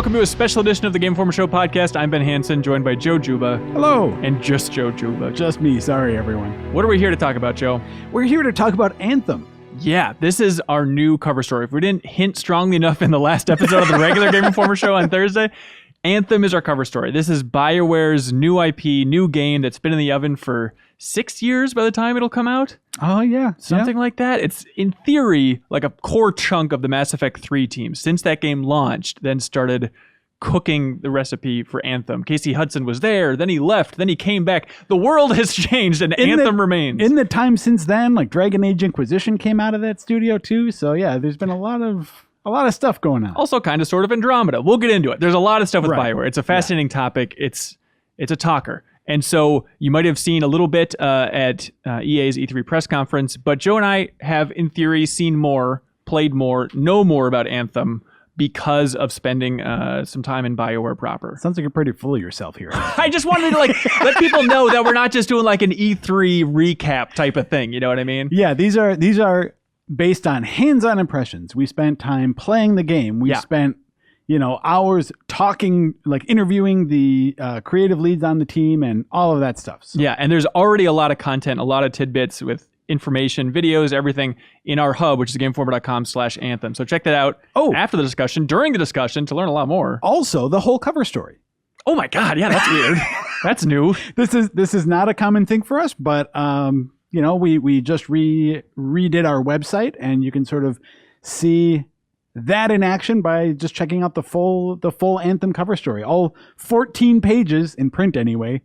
welcome to a special edition of the Game Informer Show podcast. I'm Ben Hansen, joined by Joe Juba. Hello. And just Joe Juba. Just me. Sorry, everyone. What are we here to talk about, Joe? We're here to talk about Anthem. Yeah, this is our new cover story. If we didn't hint strongly enough in the last episode of the regular Game Informer Show on Thursday, Anthem is our cover story. This is Bioware's new IP, new game that's been in the oven for 6 years by the time it'll come out. Oh, yeah. Something like that. It's, in theory, like a core chunk of the Mass Effect 3 team. Since that game launched, then started cooking the recipe for Anthem. Casey Hudson was there, then he left, then he came back. The world has changed and Anthem remains. In the time since then, like Dragon Age Inquisition came out of that studio too. So yeah, there's been a lot of stuff going on. Also kind of sort of Andromeda. We'll get into it. There's a lot of stuff with Bioware. It's a fascinating topic. It's a talker. And so you might have seen a little bit at EA's E3 press conference, but Joe and I have, in theory, seen more, played more, know more about Anthem because of spending some time in Bioware proper. Sounds like you're pretty full of yourself here. I just wanted to let people know that we're not just doing like an E3 recap type of thing. You know what I mean? Yeah, these are based on hands-on impressions. We spent time playing the game. We spent hours talking, like interviewing the creative leads on the team and all of that stuff. So. Yeah, and there's already a lot of content, a lot of tidbits with information, videos, everything in our hub, which is gameinformer.com/Anthem. So check that out after the discussion, during the discussion to learn a lot more. Also, the whole cover story. Oh my God, yeah, that's weird. That's new. This is not a common thing for us, but we just redid our website, and you can sort of see that in action by just checking out the full Anthem cover story. All 14 pages in print anyway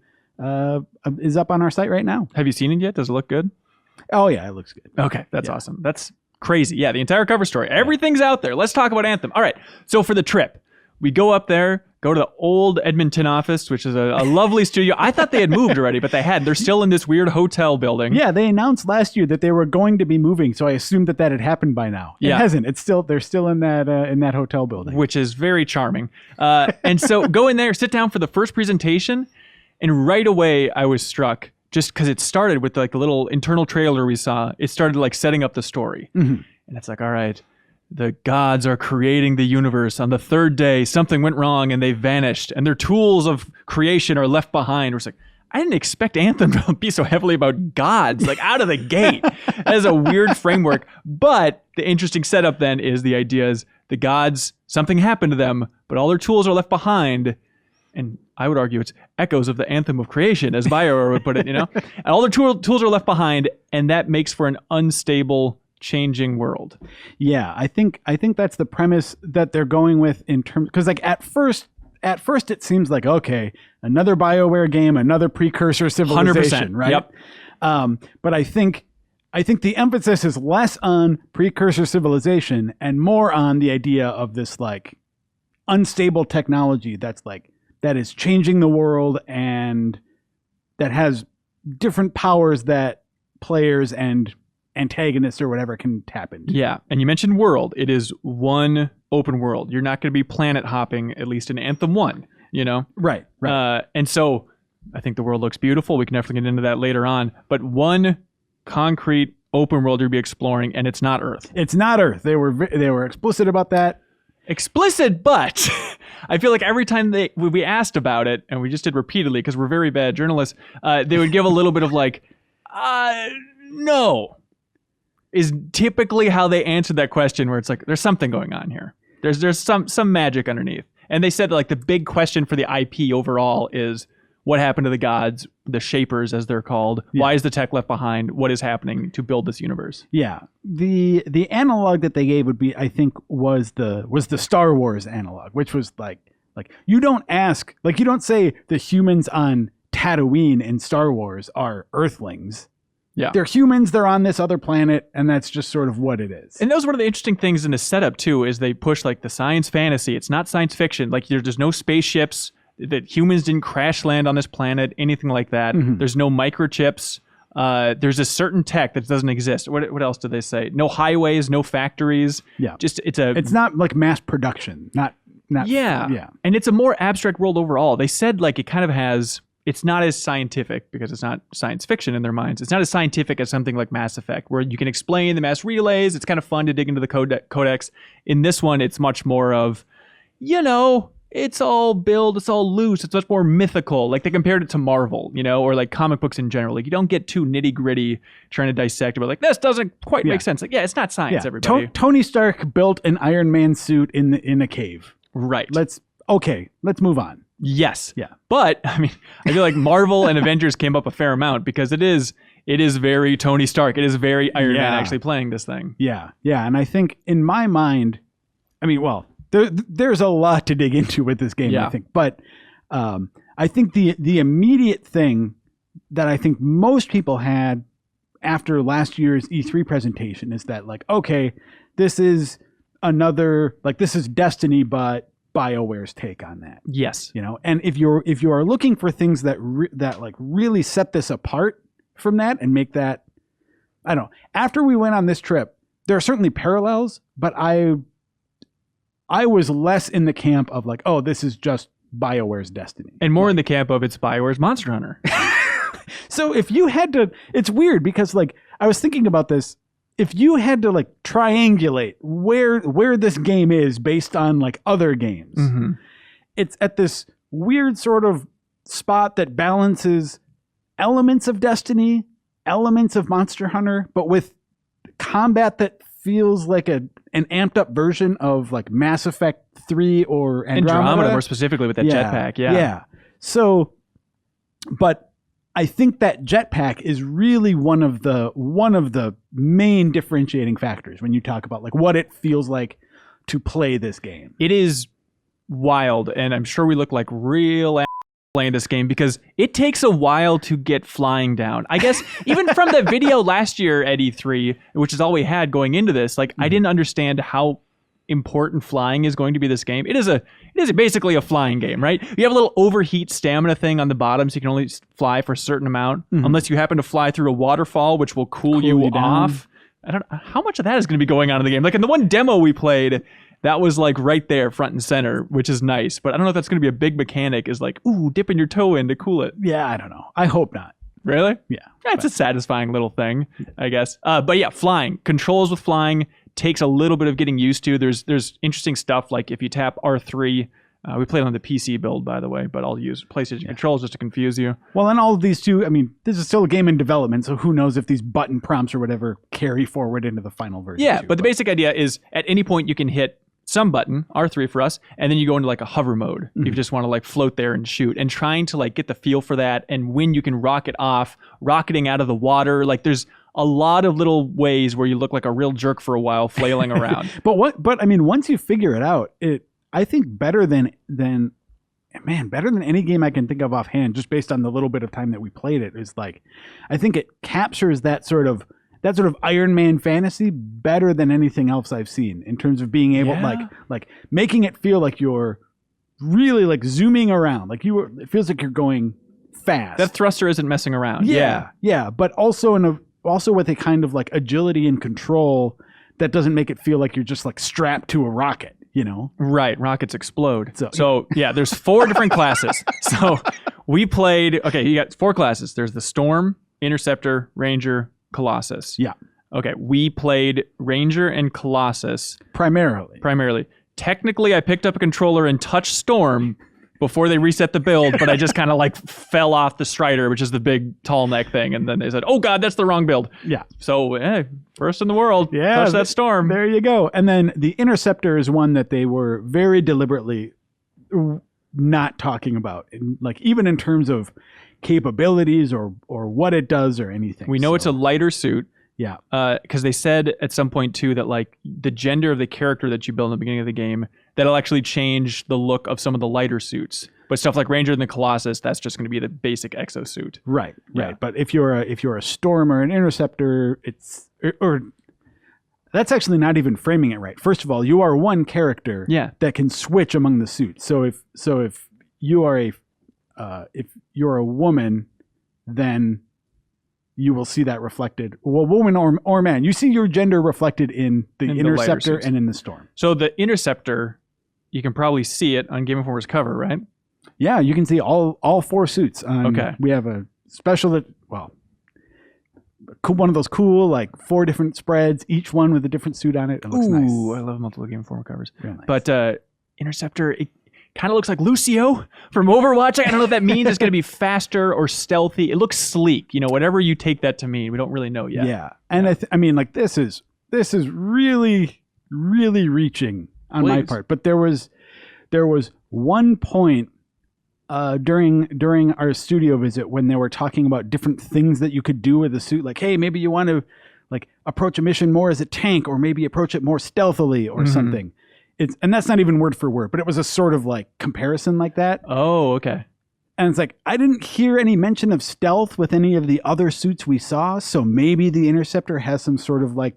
is up on our site right now. Have you seen it yet? Does it look good? Oh yeah, it looks good. Okay, that's awesome. That's crazy. Yeah, the entire cover story. Everything's out there. Let's talk about Anthem. All right. So for the trip, we go up there, go to the old Edmonton office, which is a lovely studio. I thought they had moved already, but they hadn't. They're still in this weird hotel building. Yeah, they announced last year that they were going to be moving, so I assumed that had happened by now. It hasn't. They're still in that hotel building, which is very charming. And so go in there, sit down for the first presentation, and right away I was struck. Just because it started with like a little internal trailer we saw, it started like setting up the story. Mm-hmm. And it's like, all right, the gods are creating the universe. On the third day, something went wrong and they vanished. And their tools of creation are left behind. We're like, I didn't expect Anthem to be so heavily about gods, like out of the gate. That is a weird framework. But the interesting setup then is the idea is the gods, something happened to them, but all their tools are left behind. And I would argue it's echoes of the Anthem of creation, as Bioware would put it, And all their tools are left behind, and that makes for an unstable, changing world. Yeah, I think that's the premise that they're going with in terms, because like at first it seems like, okay, another Bioware game, another precursor civilization, 100%, right? Yep. But I think the emphasis is less on precursor civilization and more on the idea of this like unstable technology that is changing the world and that has different powers that players and antagonists or whatever can tap into. Yeah, and you mentioned world. It is one open world. You're not going to be planet hopping, at least in Anthem 1, Right. And so I think the world looks beautiful. We can definitely get into that later on. But one concrete open world you'll be exploring, and it's not Earth. It's not Earth. They were explicit about that. Explicit, but I feel like every time we asked about it, and we just did repeatedly because we're very bad journalists, they would give a little bit of like, no, is typically how they answered that question, where it's like, there's something going on here. There's some magic underneath. And they said like the big question for the IP overall is, what happened to the gods, the shapers as they're called? Yeah. Why is the tech left behind? What is happening to build this universe? Yeah. The analog that they gave would be, I think, was the Star Wars analog, which was like you don't say the humans on Tatooine in Star Wars are Earthlings. Yeah. They're humans, they're on this other planet, and that's just sort of what it is. And that was one of the interesting things in the setup too, is they push like the science fantasy. It's not science fiction. Like there's no spaceships. That humans didn't crash land on this planet, anything like that. Mm-hmm. There's no microchips. There's a certain tech that doesn't exist. What else did they say? No highways, no factories. Yeah. Just it's not like mass production. Not yeah. And it's a more abstract world overall. They said like it kind of has, it's not as scientific because it's not science fiction in their minds. It's not as scientific as something like Mass Effect, where you can explain the mass relays. It's kind of fun to dig into the codex. In this one, it's much more of, it's all build, it's all loose, it's much more mythical. Like they compared it to Marvel, you know, or like comic books in general. Like you don't get too nitty gritty trying to dissect it, but like this doesn't quite make sense. Like, yeah, it's not science, everybody. Tony Stark built an Iron Man suit in a cave. Right. Let's move on. Yes. Yeah. But I mean, I feel like Marvel and Avengers came up a fair amount because it is very Tony Stark. It is very Iron Man actually playing this thing. Yeah. Yeah. And I think in my mind, I mean, well, there's a lot to dig into with this game, I think. But I think the immediate thing that I think most people had after last year's E3 presentation is that, like, okay, this is Destiny, but BioWare's take on that. Yes. You know, and if you are looking for things that like really set this apart from that and make that, I don't know. After we went on this trip, there are certainly parallels, but I was less in the camp of like, oh, this is just BioWare's Destiny. And more in the camp of it's BioWare's Monster Hunter. So if you had to, it's weird because like I was thinking about this. If you had to like triangulate where this game is based on like other games, it's at this weird sort of spot that balances elements of Destiny, elements of Monster Hunter, but with combat that feels like an amped up version of like Mass Effect 3 or Andromeda more specifically with that jetpack. Yeah. So, but I think that jetpack is really one of the main differentiating factors when you talk about like what it feels like to play this game. It is wild, and I'm sure we look like real playing this game because it takes a while to get flying down. I guess even from the video last year at E3, which is all we had going into this, like I didn't understand how important flying is going to be this game. It is basically a flying game, right? You have a little overheat stamina thing on the bottom, so you can only fly for a certain amount, unless you happen to fly through a waterfall, which will cool you off. I don't know how much of that is going to be going on in the game. Like in the one demo we played, that was like right there, front and center, which is nice. But I don't know if that's going to be a big mechanic. Is like, ooh, dipping your toe in to cool it. Yeah, I don't know. I hope not. Really? Yeah. It's a satisfying little thing, I guess. But yeah, flying. Controls with flying takes a little bit of getting used to. There's interesting stuff like if you tap R3, we played on the PC build, by the way, but I'll use PlayStation controls just to confuse you. Well, and all of these too, I mean, this is still a game in development, so who knows if these button prompts or whatever carry forward into the final version. Yeah, too, but the basic idea is at any point you can hit some button, R3 for us, and then you go into like a hover mode. If you just want to like float there and shoot, and trying to like get the feel for that, and when you can rocket off, rocketing out of the water, like there's a lot of little ways where you look like a real jerk for a while flailing around. But I mean, once you figure it out, I think better than any game I can think of offhand, just based on the little bit of time that we played it, is like, I think it captures that sort of Iron Man fantasy better than anything else I've seen in terms of being able like making it feel like you're really like zooming around, like it feels like you're going fast. That thruster isn't messing around. Yeah, but also with a kind of like agility and control that doesn't make it feel like you're just like strapped to a rocket, you know? Right. Rockets explode. So yeah, there's 4 different classes. So we played, you got 4 classes. There's the Storm, Interceptor, Ranger, Colossus. Yeah. Okay. We played Ranger and Colossus. Primarily. Technically, I picked up a controller and touched Storm before they reset the build, but I just kind of like fell off the Strider, which is the big tall neck thing. And then they said, oh God, that's the wrong build. Yeah. So first in the world, touch that Storm. There you go. And then the Interceptor is one that they were very deliberately not talking about. Like even in terms of capabilities or what it does or anything. We know it's a lighter suit. Yeah. Because they said at some point too that like the gender of the character that you build in the beginning of the game, that'll actually change the look of some of the lighter suits. But stuff like Ranger and the Colossus, that's just going to be the basic exosuit. Right. But if you're a Storm or an Interceptor, it's or that's actually not even framing it right. First of all, you are one character that can switch among the suits. So if you are if you're a woman, then you will see that reflected. Well, woman or man, you see your gender reflected in the Interceptor and in the Storm. So the Interceptor, you can probably see it on Game Informer's cover, right? Yeah, you can see all 4 suits. We have a special one of those cool like 4 different spreads, each one with a different suit on it. It looks nice. Ooh, I love multiple Game Informer covers. Real nice. But Interceptor, kind of looks like Lucio from Overwatch. I don't know what that means. It's going to be faster or stealthy. It looks sleek. Whatever you take that to mean. We don't really know yet. Yeah. And I mean, like, this is really, really reaching on my part. But there was one point during our studio visit when they were talking about different things that you could do with the suit. Like, hey, maybe you want to like approach a mission more as a tank, or maybe approach it more stealthily or something. And that's not even word for word, but it was a sort of like comparison like that. Oh, okay. And it's like, I didn't hear any mention of stealth with any of the other suits we saw. So maybe the Interceptor has some sort of like,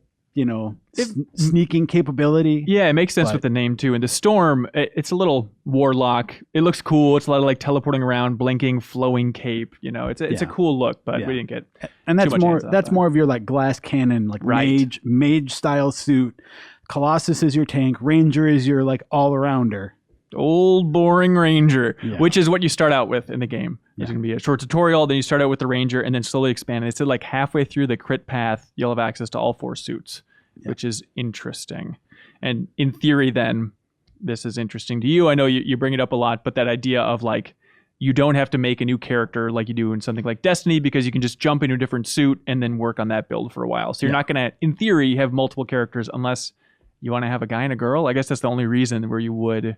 sneaking capability. Yeah, it makes sense with the name too. And the Storm, it's a little warlock. It looks cool. It's a lot of like teleporting around, blinking, flowing cape. It's a cool look, but we didn't get. And that's more of your like glass cannon, like mage style suit. Colossus is your tank. Ranger is your like all arounder. Old boring Ranger, which is what you start out with in the game. There's going to be a short tutorial, then you start out with the Ranger and then slowly expand. And it said like halfway through the crit path, you'll have access to all 4 suits, which is interesting. And in theory, then, this is interesting to you. I know you bring it up a lot, but that idea of like, you don't have to make a new character like you do in something like Destiny, because you can just jump into a different suit and then work on that build for a while. So you're not going to, in theory, have multiple characters unless you want to have a guy and a girl. I guess that's the only reason where you would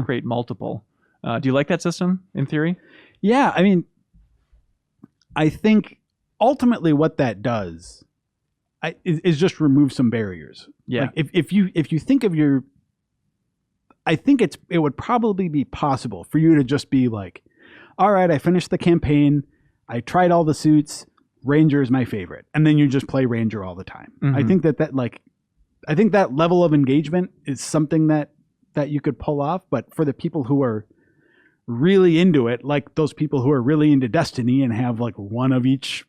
create multiple. Do you like that system in theory? Yeah, I mean, I think ultimately what that does is just remove some barriers. Yeah. Like if you think of your, I think it would probably be possible for you to just be like, all right, I finished the campaign, I tried all the suits, Ranger is my favorite, and then you just play Ranger all the time. I think I think that level of engagement is something that you could pull off, but for the people who are really into it, like those people who are really into Destiny and have like one of each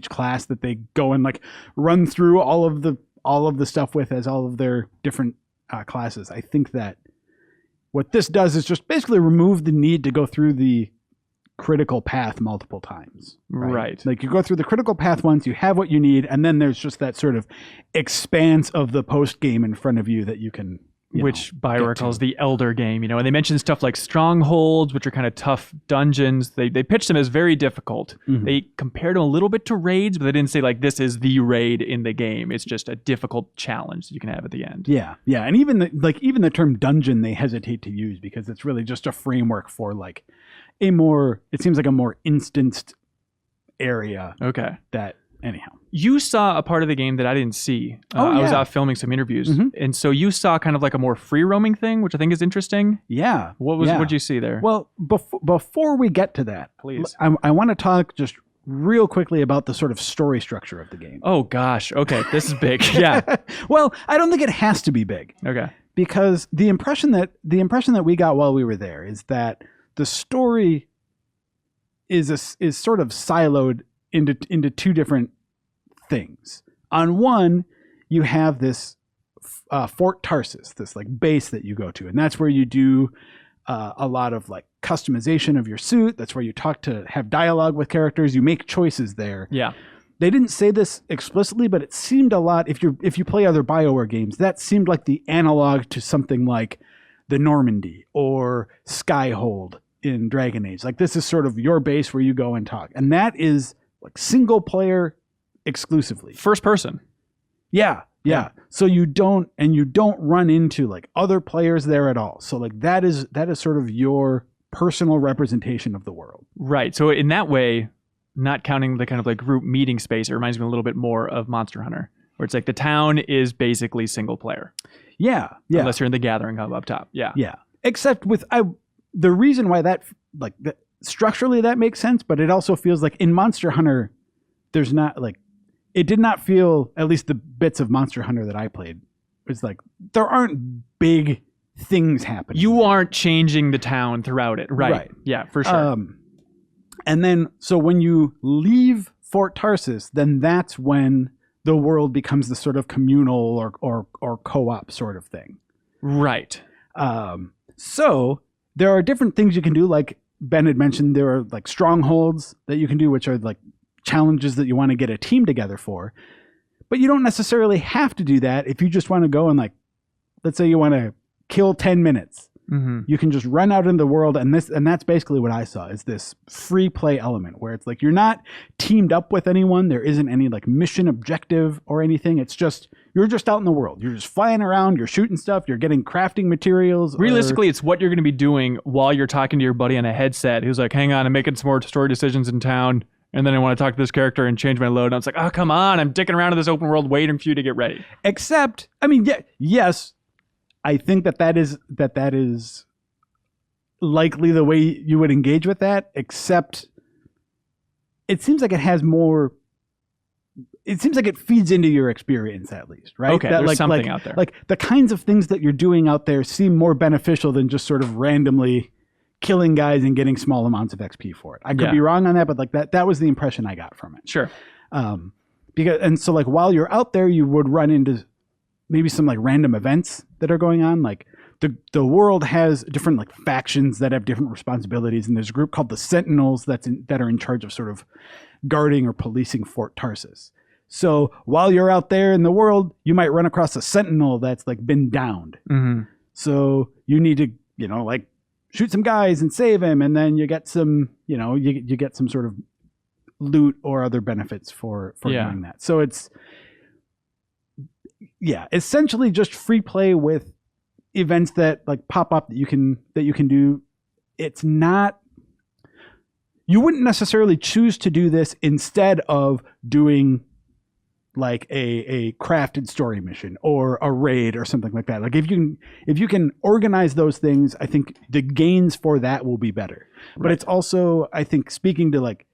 class that they go and like run through all of the stuff with as all of their different classes. I think that what this does is just basically remove the need to go through the critical path multiple times. Right. Like you go through the critical path once, you have what you need, and then there's just that sort of expanse of the post game in front of you that you can which Bioware calls the Elder game, and they mention stuff like strongholds, which are kind of tough dungeons. They pitch them as very difficult. They compared them a little bit to raids, but they didn't say like this is the raid in the game. It's just a difficult challenge that you can have at the end. Yeah, and even the term dungeon they hesitate to use because it's really just a framework for like it seems like a more instanced area. Okay. That anyhow. You saw a part of the game that I didn't see. I was out filming some interviews. And so you saw kind of like a more free roaming thing, which I think is interesting. Yeah. What'd you see there? Well, before we get to that, please, I want to talk just real quickly about the sort of story structure of the game. Oh gosh. Okay. This is big. Yeah. Well, I don't think it has to be big. Okay. Because the impression that we got while we were there is that the story is sort of siloed into 2 different things. On one, you have this Fort Tarsus, this like base that you go to, and that's where you do a lot of like customization of your suit. That's where you have dialogue with characters. You make choices there. Yeah. They didn't say this explicitly, but it seemed a lot. If you play other Bioware games, that seemed like the analog to something like the Normandy or Skyhold in Dragon Age. Like this is sort of your base where you go and talk, and that is like single player exclusively, first person. Yeah. So you don't run into like other players there at all. So like that is sort of your personal representation of the world. Right. So in that way, not counting the kind of like group meeting space, it reminds me a little bit more of Monster Hunter, where it's like the town is basically single player. Yeah. Unless you're in the Gathering Hub up top. Yeah. Except with the reason why that like structurally that makes sense, but it also feels like in Monster Hunter, there's not like, it did not feel, at least the bits of Monster Hunter that I played, it's like there aren't big things happening. You aren't changing the town throughout it. Right. Yeah, for sure. And then, so when you leave Fort Tarsus, then that's when the world becomes the sort of communal or co-op sort of thing. Right. So there are different things you can do. Like Ben had mentioned, there are like strongholds that you can do, which are like challenges that you want to get a team together for. But you don't necessarily have to do that if you just want to go and like, let's say you want to kill 10 minutes. You can just run out into the world, and that's basically what I saw, is this free play element where it's like you're not teamed up with anyone. There isn't any like mission objective or anything. It's just you're just out in the world. You're just flying around. You're shooting stuff. You're getting crafting materials. Realistically, it's what you're going to be doing while you're talking to your buddy on a headset who's like, hang on, I'm making some more story decisions in town, and then I want to talk to this character and change my load. And it's like, oh, come on, I'm dicking around in this open world waiting for you to get ready. Except, I mean, yes, I think that is likely the way you would engage with that, except it seems like it has more. It seems like it feeds into your experience, at least, right? Okay, there's something out there. Like the kinds of things that you're doing out there seem more beneficial than just sort of randomly killing guys and getting small amounts of XP for it. I could be wrong on that, but like that was the impression I got from it. Sure. So like while you're out there, you would run into maybe some like random events that are going on. Like the world has different like factions that have different responsibilities, and there's a group called the Sentinels that are in charge of sort of guarding or policing Fort Tarsus. So while you're out there in the world, you might run across a Sentinel that's like been downed. So you need to, like shoot some guys and save him, and then you get some, you get some sort of loot or other benefits for doing that. So it's essentially just free play with events that like pop up that you can do. It's not, you wouldn't necessarily choose to do this instead of doing like a crafted story mission or a raid or something like that. Like if you can organize those things, I think the gains for that will be better. But it's also, I think, speaking to like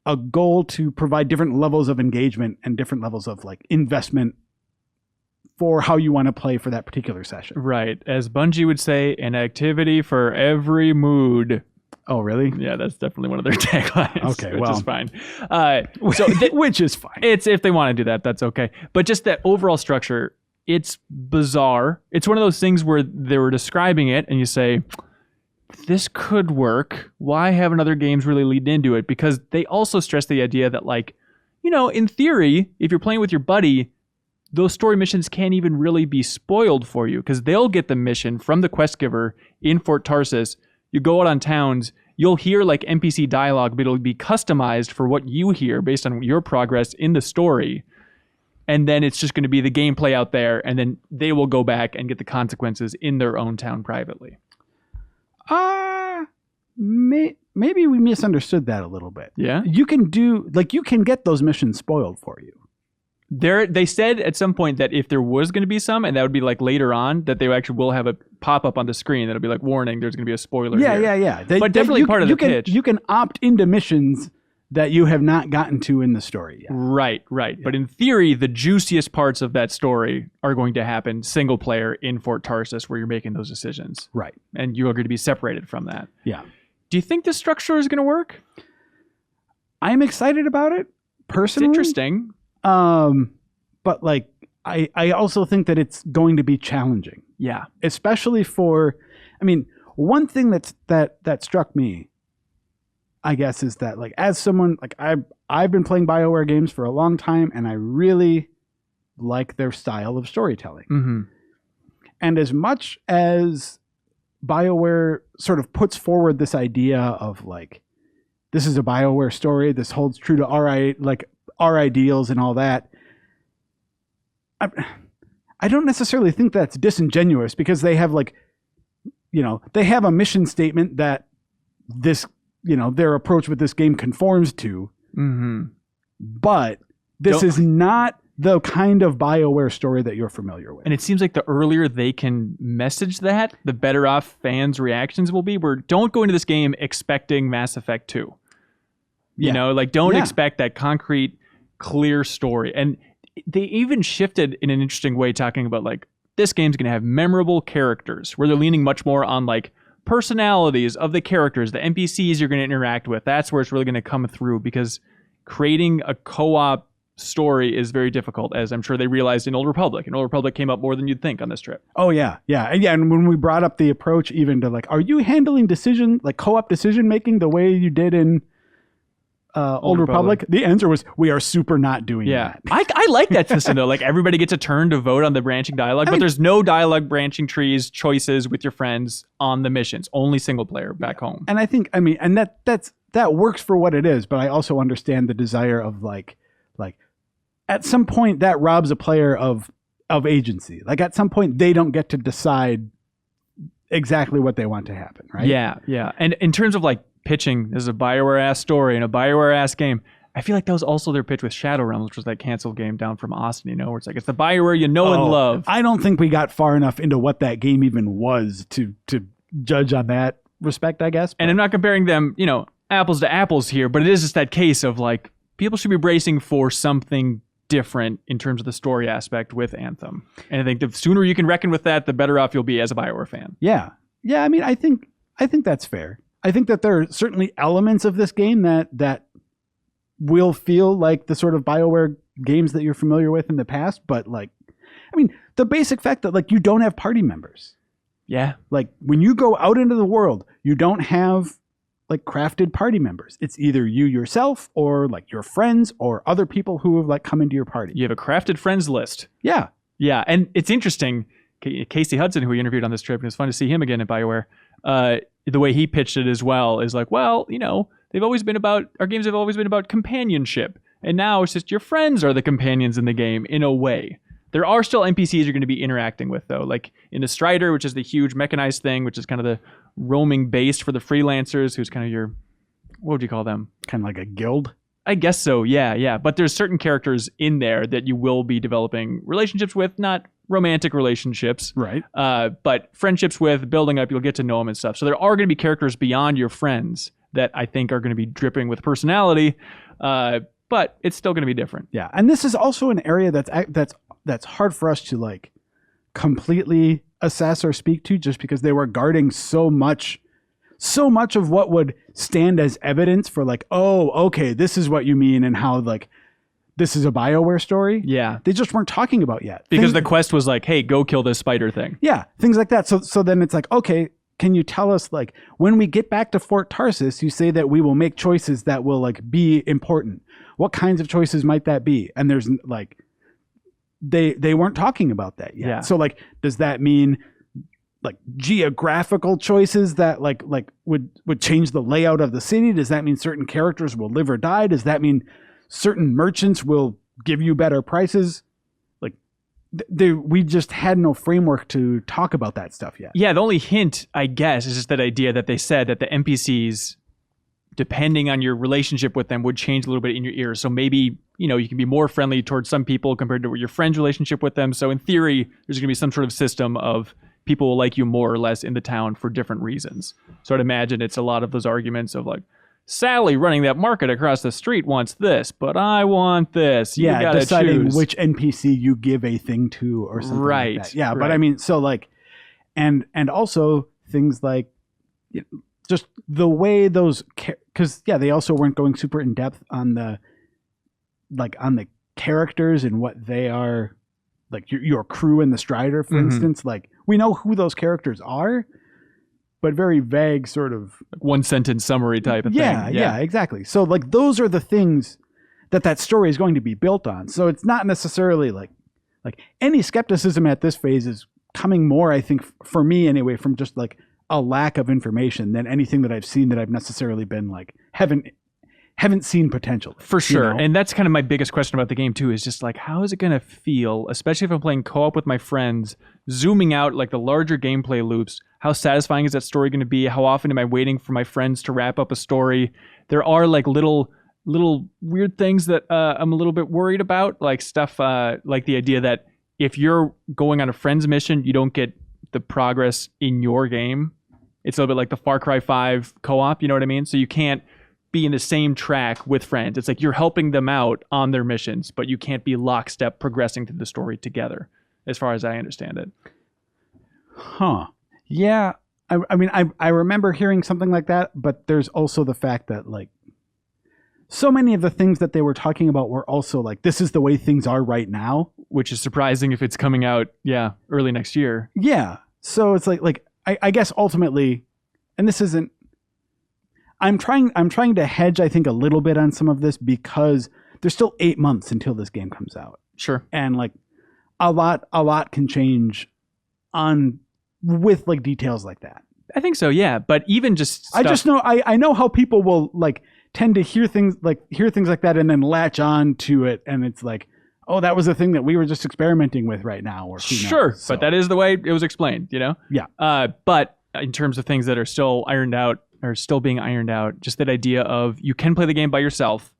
a goal to provide different levels of engagement and different levels of like investment for how you want to play for that particular session. Right. As Bungie would say, an activity for every mood. Oh, really? Yeah, that's definitely one of their taglines. Okay, which is fine. Which is fine. It's if they want to do that, that's okay. But just that overall structure, it's bizarre. It's one of those things where they were describing it, and you say, this could work. Why haven't other games really leaned into it? Because they also stress the idea that, like, in theory, if you're playing with your buddy, those story missions can't even really be spoiled for you, because they'll get the mission from the quest giver in Fort Tarsus. You go out on towns, you'll hear like NPC dialogue, but it'll be customized for what you hear based on your progress in the story. And then it's just going to be the gameplay out there, and then they will go back and get the consequences in their own town privately. Maybe we misunderstood that a little bit. Yeah? You can get those missions spoiled for you. They said at some point that if there was going to be some, and that would be like later on, that they actually will have a pop up on the screen that'll be like, warning, there's going to be a spoiler here. Yeah. But definitely part of the pitch. You can opt into missions that you have not gotten to in the story yet. Right. Yeah. But in theory, the juiciest parts of that story are going to happen single player in Fort Tarsus, where you're making those decisions. Right. And you are going to be separated from that. Yeah. Do you think this structure is going to work? I'm excited about it, personally. It's interesting. But like, I also think that it's going to be challenging. Yeah. Especially one thing that struck me, I guess, is that like, as someone, like I've been playing Bioware games for a long time, and I really like their style of storytelling. Mm-hmm. And as much as Bioware sort of puts forward this idea of like, this is a Bioware story, this holds true to our ideals and all that, I don't necessarily think that's disingenuous, because they have they have a mission statement that this, their approach with this game conforms to. Mm-hmm. But this is not the kind of Bioware story that you're familiar with. And it seems like the earlier they can message that, the better off fans' reactions will be. Don't go into this game expecting Mass Effect 2. Don't expect that concrete, clear story. And they even shifted in an interesting way, talking about like, this game's going to have memorable characters, where they're leaning much more on like personalities of the characters, the NPCs you're going to interact with. That's where it's really going to come through, because creating a co-op story is very difficult, as I'm sure they realized in Old Republic. And Old Republic came up more than you'd think on this trip. Oh, yeah. And when we brought up the approach even to like, are you handling co-op decision making the way you did in Old Republic, the answer was, we are super not doing Yeah. that. I like that system though. Like everybody gets a turn to vote on the branching dialogue, but there's no dialogue branching trees, choices with your friends on the missions. Only single player back home. And I think, I mean, and that works for what it is, but I also understand the desire of like at some point that robs a player of agency. Like at some point they don't get to decide exactly what they want to happen, right? Yeah, yeah. And in terms of like pitching, this is a Bioware ass story and a Bioware ass game. I feel like that was also their pitch with Shadowrun, which was that canceled game down from Austin, you know, where it's like, it's the Bioware you know and love. I don't think we got far enough into what that game even was to judge on that respect, I guess. And I'm not comparing them, you know, apples to apples here, but it is just that case of like, people should be bracing for something different in terms of the story aspect with Anthem. And I think the sooner you can reckon with that, the better off you'll be as a Bioware fan. Yeah. I mean, I think that's fair. I think that there are certainly elements of this game that will feel like the sort of Bioware games that you're familiar with in the past, but like, I mean, the basic fact that like you don't have party members. Yeah. Like when you go out into the world, you don't have like crafted party members. It's either you yourself or like your friends or other people who have like come into your party. You have a crafted friends list. Yeah. Yeah. And it's interesting. Casey Hudson, who we interviewed on this trip, and it was fun to see him again at Bioware. The way he pitched it as well is like, well, you know, our games have always been about companionship. And now it's just your friends are the companions in the game in a way. There are still NPCs you're going to be interacting with, though. Like in the Strider, which is the huge mechanized thing, which is kind of the roaming base for the freelancers, who's kind of your, what would you call them? Kind of like a guild? I guess so, yeah. But there's certain characters in there that you will be developing relationships with, not romantic relationships. Right. But friendships with, building up, you'll get to know them and stuff. So there are going to be characters beyond your friends that I think are going to be dripping with personality, but it's still going to be different. Yeah, and this is also an area that's hard for us to like completely assess or speak to, just because they were guarding so much of what would stand as evidence for like, oh, okay, this is what you mean, and how like this is a Bioware story. Yeah, they just weren't talking about yet because the quest was like, hey, go kill this spider thing. Yeah, things like that. So then it's like, okay, can you tell us like when we get back to Fort Tarsus, you say that we will make choices that will like be important. What kinds of choices might that be? And there's like they weren't talking about that yet. Yeah. So like, does that mean like geographical choices that like would change the layout of the city? Does that mean certain characters will live or die? Does that mean certain merchants will give you better prices? Like we just had no framework to talk about that stuff yet. Yeah, the only hint, I guess, is just that idea that they said that the NPCs, depending on your relationship with them, would change a little bit in your ears. So maybe, you know, you can be more friendly towards some people compared to your friend's relationship with them. So in theory, there's going to be some sort of system of people will like you more or less in the town for different reasons. So I'd imagine it's a lot of those arguments of like, Sally running that market across the street wants this, but I want this. You gotta deciding choose which NPC you give a thing to or something right, like that. Yeah, right. But I mean, so like, and also things like just the way those, because they also weren't going super in depth on the characters and what they are, like your crew in the Strider, for instance. Like we know who those characters are, but very vague sort of like one sentence summary type of thing. Yeah, exactly. So like those are the things that story is going to be built on. So it's not necessarily like any skepticism at this phase is coming more, I think, for me anyway, from just like a lack of information than anything that I've seen that I've necessarily been like haven't seen potential. For sure. You know? And that's kind of my biggest question about the game too, is just like, how is it going to feel, especially if I'm playing co-op with my friends, zooming out like the larger gameplay loops? How satisfying is that story going to be? How often am I waiting for my friends to wrap up a story? There are like little weird things that I'm a little bit worried about, like stuff like the idea that if you're going on a friend's mission, you don't get the progress in your game. It's a little bit like the Far Cry 5 co-op, you know what I mean? So you can't be in the same track with friends. It's like you're helping them out on their missions, but you can't be lockstep progressing through the story together, as far as I understand it. Huh. Yeah. I mean, I remember hearing something like that, but there's also the fact that like so many of the things that they were talking about were also like, this is the way things are right now. Which is surprising if it's coming out, early next year. Yeah. So it's like I guess ultimately, and this isn't, I'm trying to hedge, I think, a little bit on some of this because there's still 8 months until this game comes out. Sure. And like a lot can change with like details like that. I think so, yeah. But even just stuff, I know how people will like tend to hear things like that and then latch on to it, and it's like, oh, that was a thing that we were just experimenting with right now, or who sure, knows. So, but that is the way it was explained, you know? Yeah. But in terms of things that are still ironed out or still being ironed out, just that idea of you can play the game by yourself.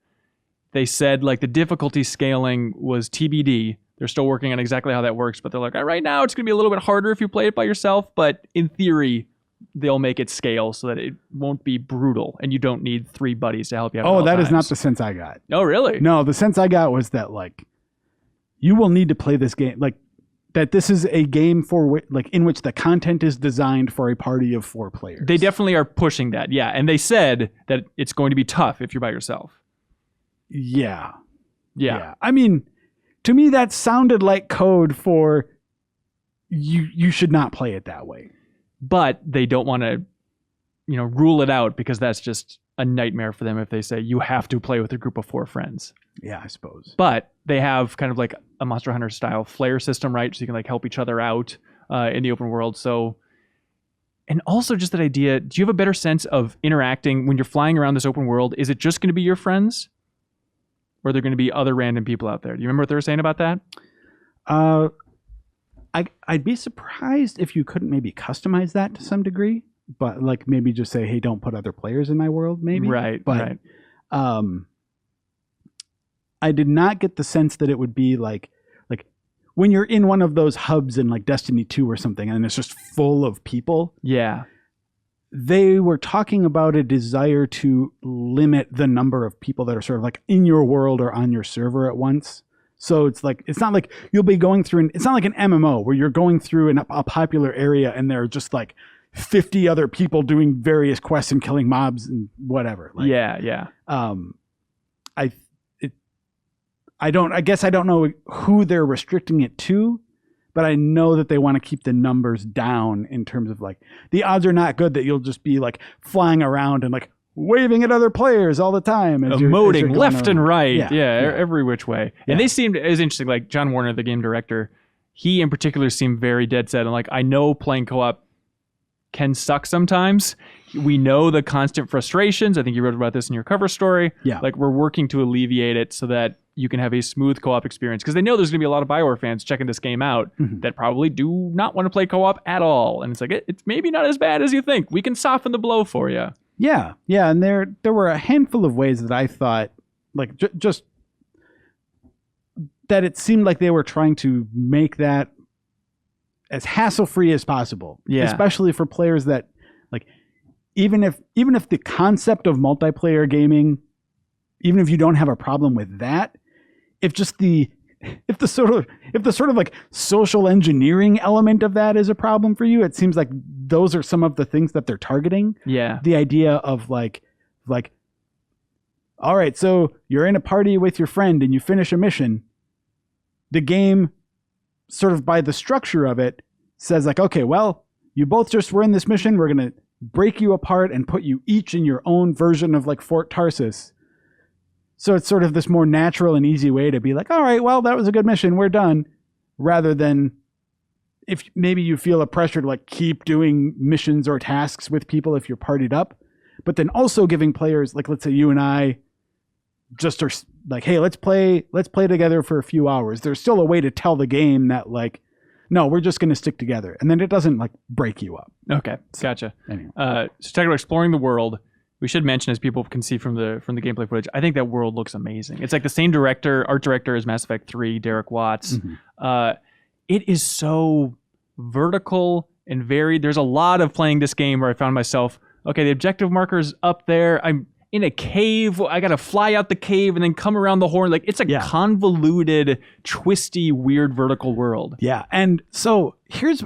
They said like the difficulty scaling was TBD. They're still working on exactly how that works, but they're like, right now it's going to be a little bit harder if you play it by yourself, but in theory, they'll make it scale so that it won't be brutal and you don't need 3 buddies to help you out. Oh, that is not the sense I got. Oh, really? No, the sense I got was that like you will need to play this game, like that this is a game in which the content is designed for a party of 4 players. They definitely are pushing that, yeah. And they said that it's going to be tough if you're by yourself. Yeah. Yeah. I mean, to me, that sounded like code for you should not play it that way. But they don't want to, rule it out because that's just a nightmare for them if they say you have to play with a group of 4 friends. Yeah, I suppose. But they have kind of like a Monster Hunter style flare system, right? So you can like help each other out in the open world. So, and also just that idea, do you have a better sense of interacting when you're flying around this open world? Is it just going to be your friends? Or are there going to be other random people out there? Do you remember what they were saying about that? I'd be surprised if you couldn't maybe customize that to some degree, but like maybe just say, hey, don't put other players in my world, maybe. Right, but, right. I did not get the sense that it would be like when you're in one of those hubs in like Destiny 2 or something, and it's just full of people. Yeah. They were talking about a desire to limit the number of people that are sort of like in your world or on your server at once. So it's not like you'll be going through, it's not like an MMO where you're going through a popular area and there are just like 50 other people doing various quests and killing mobs and whatever. Like, yeah. I guess I don't know who they're restricting it to, but I know that they want to keep the numbers down in terms of like the odds are not good that you'll just be like flying around and like waving at other players all the time. Emoting left and right. Yeah. Every which way. Yeah. And they seemed, it was interesting, like John Warner, the game director, he in particular seemed very dead set. And like, I know playing co-op can suck sometimes. We know the constant frustrations. I think you wrote about this in your cover story. Yeah. Like we're working to alleviate it so that you can have a smooth co-op experience. Because they know there's going to be a lot of Bioware fans checking this game out that probably do not want to play co-op at all. And it's like, it's maybe not as bad as you think. We can soften the blow for you. Yeah. And there were a handful of ways that I thought, like, just that it seemed like they were trying to make that as hassle-free as possible. Yeah. Especially for players that, like, even if the concept of multiplayer gaming, even if you don't have a problem with that, if the sort of like social engineering element of that is a problem for you, it seems like those are some of the things that they're targeting. Yeah. The idea of like, all right, so you're in a party with your friend and you finish a mission. The game, sort of by the structure of it, says like, okay, well, you both just were in this mission. We're going to break you apart and put you each in your own version of like Fort Tarsus. So it's sort of this more natural and easy way to be like, all right, well, that was a good mission. We're done. Rather than if maybe you feel a pressure to like keep doing missions or tasks with people if you're partied up, but then also giving players, like, let's say you and I just are like, hey, let's play together for a few hours. There's still a way to tell the game that like, no, we're just going to stick together. And then it doesn't like break you up. Okay. Gotcha. Anyway. So talking about exploring the world, we should mention, as people can see from the gameplay footage, I think that world looks amazing. It's like the same art director as Mass Effect 3, Derek Watts. It is so vertical and varied. There's a lot of playing this game where I found myself, okay, the objective marker's up there. I'm in a cave. I got to fly out the cave and then come around the horn. Like, it's a convoluted, twisty, weird vertical world. Yeah. And so this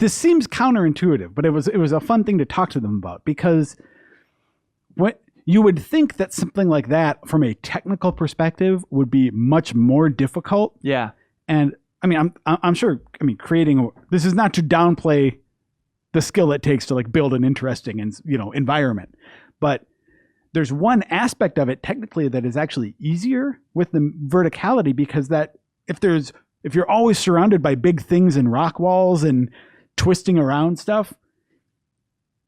seems counterintuitive, but it was a fun thing to talk to them about, because what you would think that something like that from a technical perspective would be much more difficult. Yeah. And I mean, I'm sure, creating, this is not to downplay the skill it takes to like build an interesting and environment. But there's one aspect of it technically that is actually easier with the verticality, because that if you're always surrounded by big things and rock walls and twisting around stuff,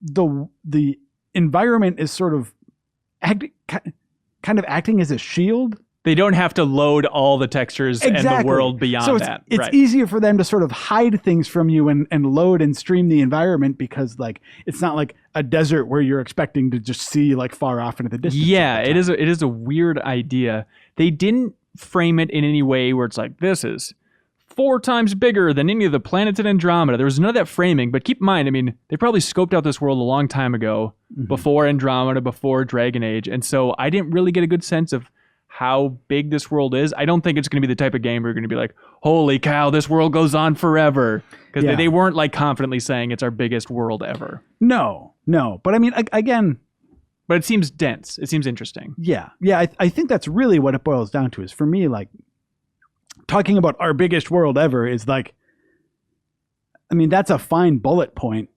the environment is sort of kind of acting as a shield. They don't have to load all the textures and the world beyond so that. It's right. easier for them to sort of hide things from you and load and stream the environment, because like it's not like a desert where you're expecting to just see like far off into the distance. Yeah, it is a weird idea. They didn't frame it in any way where it's like, this is 4 times bigger than any of the planets in Andromeda. There was none of that framing, but keep in mind, I mean, they probably scoped out this world a long time ago, before Andromeda, before Dragon Age, and so I didn't really get a good sense of how big this world is. I don't think it's going to be the type of game where you're going to be like, holy cow, this world goes on forever. Because they weren't like confidently saying it's our biggest world ever. No. But I mean, again... But it seems dense. It seems interesting. Yeah. I think that's really what it boils down to, is for me, like, talking about our biggest world ever is like, I mean, that's a fine bullet point.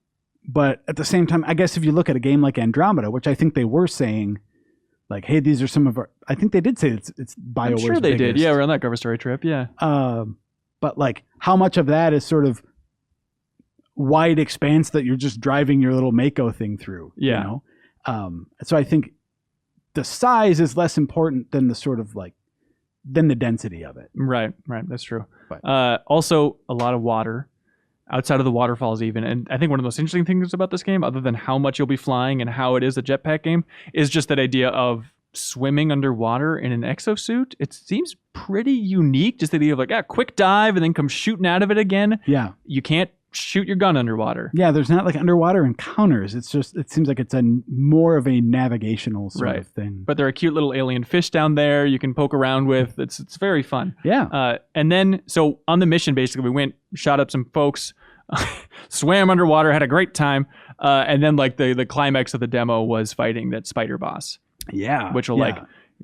But at the same time, I guess if you look at a game like Andromeda, which I think they were saying, like, hey, these are some of our... I think they did say it's Bioware's I'm sure they biggest. did. Yeah, we're on that cover story trip. Yeah. But like, how much of that is sort of wide expanse that you're just driving your little Mako thing through? Yeah. So I think the size is less important than the sort of like, than the density of it. Right. That's true. But, also, a lot of water. Outside of the waterfalls even. And I think one of the most interesting things about this game, other than how much you'll be flying and how it is a jetpack game, is just that idea of swimming underwater in an exosuit. It seems pretty unique, just the idea of like, quick dive and then come shooting out of it again. Yeah. You can't shoot your gun underwater. Yeah, there's not like underwater encounters. It's just, it seems like it's more of a navigational sort of thing. But there are cute little alien fish down there you can poke around with. It's very fun. Yeah. And then, so on the mission, basically, we went, shot up some folks, swam underwater, had a great time. And then like the climax of the demo was fighting that spider boss. Yeah. Which will like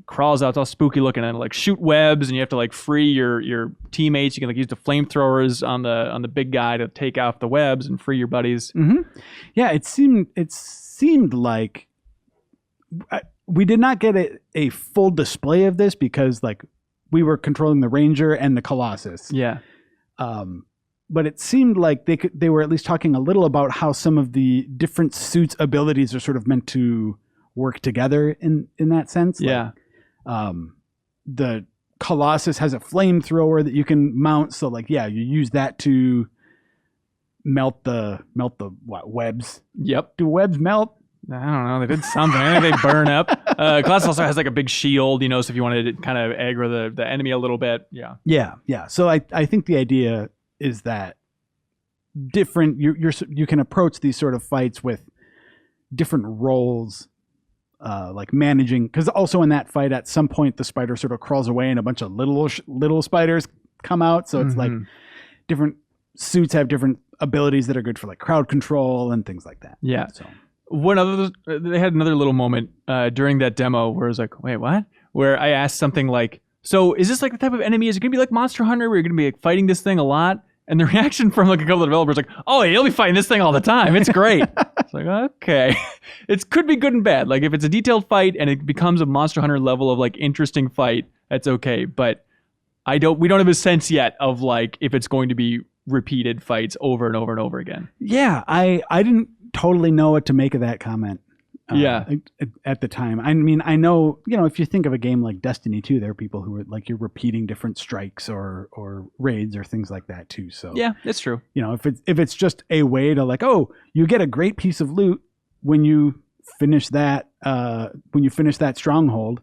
crawls out, it's all spooky looking, and like shoot webs, and you have to like free your teammates. You can like use the flamethrowers on the big guy to take off the webs and free your buddies. Mm-hmm. Yeah, it seemed like we did not get a full display of this because like we were controlling the Ranger and the Colossus. Yeah. But it seemed like they were at least talking a little about how some of the different suits' abilities are sort of meant to work together in that sense. Yeah. Like, the Colossus has a flamethrower that you can mount, so like you use that to melt the webs. Yep. Do webs melt? I don't know. They did something. I think they burn up. Colossus also has like a big shield, so if you wanted to kind of aggro the enemy a little bit. Yeah. Yeah. So I think the idea is that different you can approach these sort of fights with different roles, like managing, because also in that fight at some point the spider sort of crawls away and a bunch of little spiders come out, so it's like different suits have different abilities that are good for like crowd control and things like that. Yeah. So they had another little moment during that demo where I was like, wait, what? Where I asked something like, so is this like the type of enemy? Is it going to be like Monster Hunter where you're going to be like fighting this thing a lot? And the reaction from like a couple of developers like, oh, you'll be fighting this thing all the time. It's great. It's like, okay. It could be good and bad. Like if it's a detailed fight and it becomes a Monster Hunter level of like interesting fight, that's okay. But we don't have a sense yet of like if it's going to be repeated fights over and over and over again. Yeah, I didn't totally know what to make of that comment. At the time. I mean, I know, if you think of a game like Destiny 2, there are people who are like, you're repeating different strikes or raids or things like that too. So yeah, it's true. If it's just a way to like, oh, you get a great piece of loot when you finish that stronghold.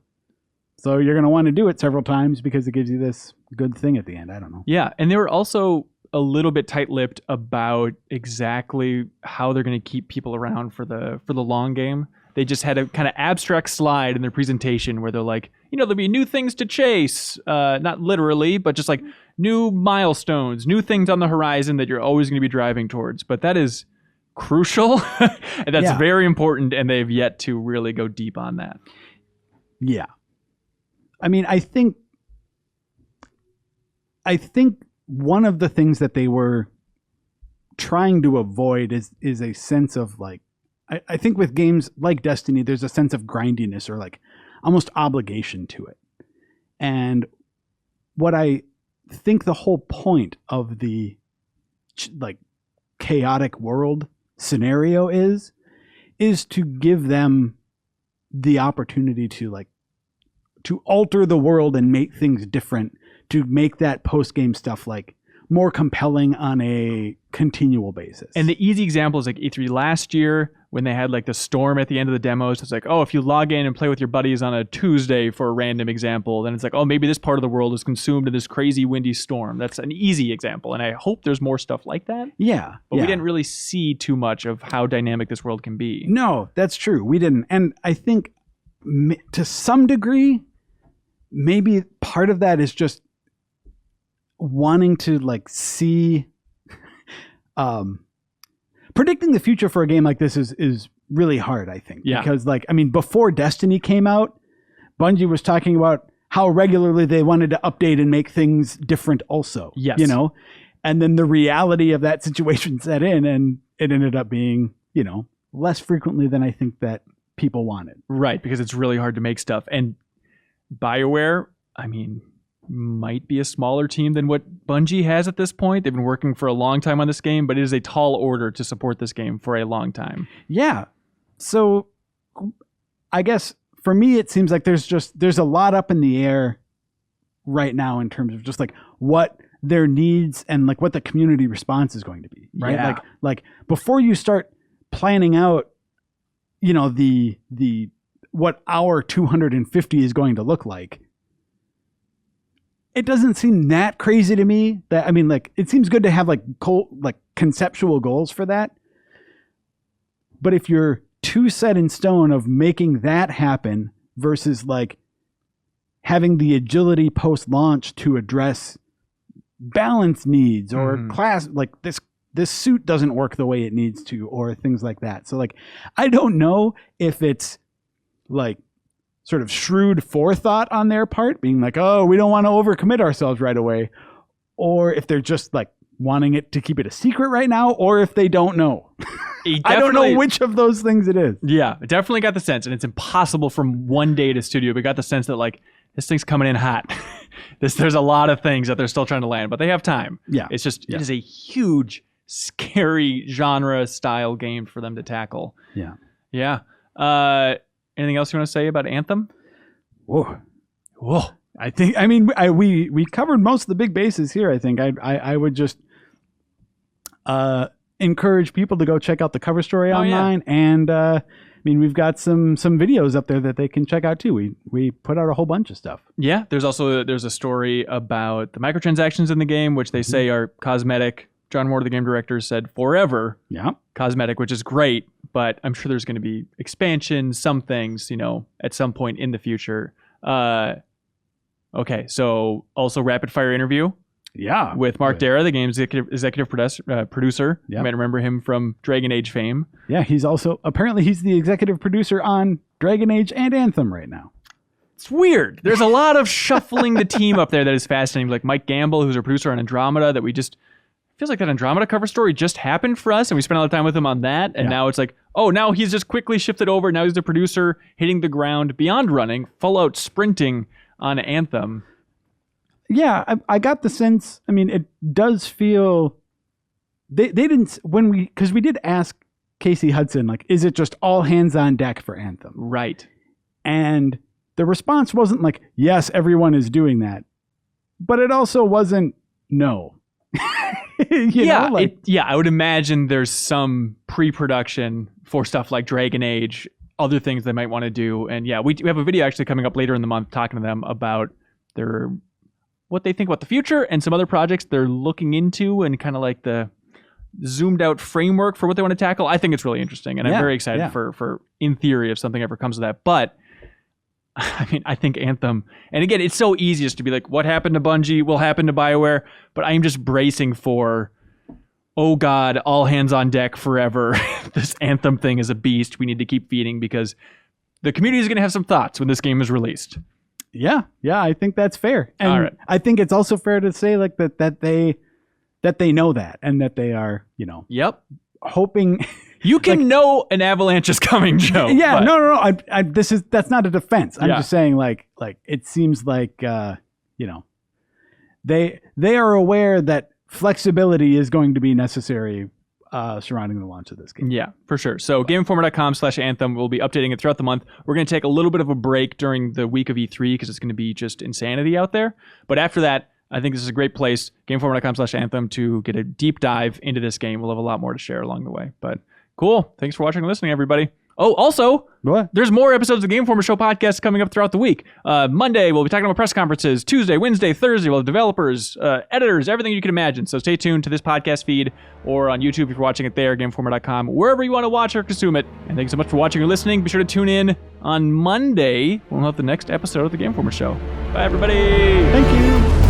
So you're going to want to do it several times because it gives you this good thing at the end. I don't know. Yeah. And they were also a little bit tight-lipped about exactly how they're going to keep people around for the long game. They just had a kind of abstract slide in their presentation where they're like, there'll be new things to chase, not literally, but just like new milestones, new things on the horizon that you're always going to be driving towards. But that is crucial, and that's very important, and they've yet to really go deep on that. Yeah. I mean, I think one of the things that they were trying to avoid is a sense of like, I think with games like Destiny, there's a sense of grindiness or like almost obligation to it. And what I think the whole point of the like chaotic world scenario is to give them the opportunity to like to alter the world and make things different, to make that post-game stuff like more compelling on a continual basis. And the easy example is like E3 last year when they had like the storm at the end of the demos. It's like, oh, if you log in and play with your buddies on a Tuesday for a random example, then it's like, oh, maybe this part of the world is consumed in this crazy windy storm. That's an easy example. And I hope there's more stuff like that. Yeah. But we didn't really see too much of how dynamic this world can be. No, that's true. We didn't. And I think to some degree, maybe part of that is just wanting to like see predicting the future for a game like this is really hard, I think. Yeah. Because like, I mean, before Destiny came out, Bungie was talking about how regularly they wanted to update and make things different also. Yes. You know? And then the reality of that situation set in, and it ended up being, you know, less frequently than I think that people wanted. Right, because it's really hard to make stuff. And Bioware, I mean, might be a smaller team than what Bungie has at this point. They've been working for a long time on this game, but it is a tall order to support this game for a long time. Yeah. So I guess for me, it seems like there's a lot up in the air right now in terms of just like what their needs and like what the community response is going to be, right? Yeah. Like before you start planning out, you know, the what our 250 is going to look like, it doesn't seem that crazy to me. That, I mean, like, it seems good to have like conceptual goals for that. But if you're too set in stone of making that happen versus like having the agility post-launch to address balance needs or class, like this suit doesn't work the way it needs to, or things like that. So like, I don't know if it's like sort of shrewd forethought on their part, being like, oh, we don't want to overcommit ourselves right away, or if they're just like wanting it to keep it a secret right now, or if they don't know. I don't know which of those things it is. Yeah, I definitely got the sense, and it's impossible from one day to studio, but got the sense that like this thing's coming in hot. There's a lot of things that they're still trying to land, but they have time. Yeah. It's just, it is a huge, scary genre style game for them to tackle. Yeah. Yeah. Anything else you want to say about Anthem? Whoa. We covered most of the big bases here. I think I would just encourage people to go check out the cover story online. Yeah. And I mean, we've got some videos up there that they can check out too. We put out a whole bunch of stuff. Yeah. There's a story about the microtransactions in the game, which they say are cosmetic. John Ward, the game director, said forever cosmetic, which is great, but I'm sure there's going to be expansion, some things, you know, at some point in the future. Okay, so also rapid fire interview. Yeah. With Mark Dara, the game's executive producer. You might remember him from Dragon Age fame. Yeah, he's the executive producer on Dragon Age and Anthem right now. It's weird. There's a lot of shuffling the team up there that is fascinating. Like Mike Gamble, who's a producer on Andromeda, that we just... feels like that Andromeda cover story just happened for us, and we spent a lot of time with him on that, and now it's like, oh, now he's just quickly shifted over. Now he's the producer hitting the ground beyond running, full out sprinting on Anthem. Yeah, I got the sense, I mean, it does feel... They didn't... Because we did ask Casey Hudson, like, is it just all hands on deck for Anthem? Right. And the response wasn't like, yes, everyone is doing that. But it also wasn't no. I would imagine there's some pre-production for stuff like Dragon Age, other things they might want to do. And yeah, we have a video actually coming up later in the month talking to them about what they think about the future and some other projects they're looking into and kind of like the zoomed out framework for what they want to tackle. I think it's really interesting, and I'm very excited for in theory if something ever comes of that. But I mean, I think Anthem, and again, it's so easy just to be like, what happened to Bungie will happen to Bioware, but I am just bracing for, oh God, all hands on deck forever. This Anthem thing is a beast. We need to keep feeding because the community is going to have some thoughts when this game is released. Yeah, I think that's fair. And I think it's also fair to say like that they that they know that, and that they are, Yep. hoping. You can know an avalanche is coming, Joe. Yeah, but- no. That's not a defense. I'm Yeah. just saying, like it seems like they are aware that flexibility is going to be necessary surrounding the launch of this game. Yeah, for sure. So GameInformer.com/Anthem, we'll be updating it throughout the month. We're going to take a little bit of a break during the week of E3 because it's going to be just insanity out there. But after that, I think this is a great place, GameInformer.com/Anthem, to get a deep dive into this game. We'll have a lot more to share along the way. But cool. Thanks for watching and listening, everybody. Oh, also, What? there's more episodes of the Game Informer Show podcast coming up throughout the week. Monday, we'll be talking about press conferences. Tuesday, Wednesday, Thursday, we'll have developers, editors, everything you can imagine. So stay tuned to this podcast feed or on YouTube if you're watching it there, GameInformer.com, wherever you want to watch or consume it. And thanks so much for watching or listening. Be sure to tune in on Monday. We'll have the next episode of the Game Informer Show. Bye, everybody. Thank you.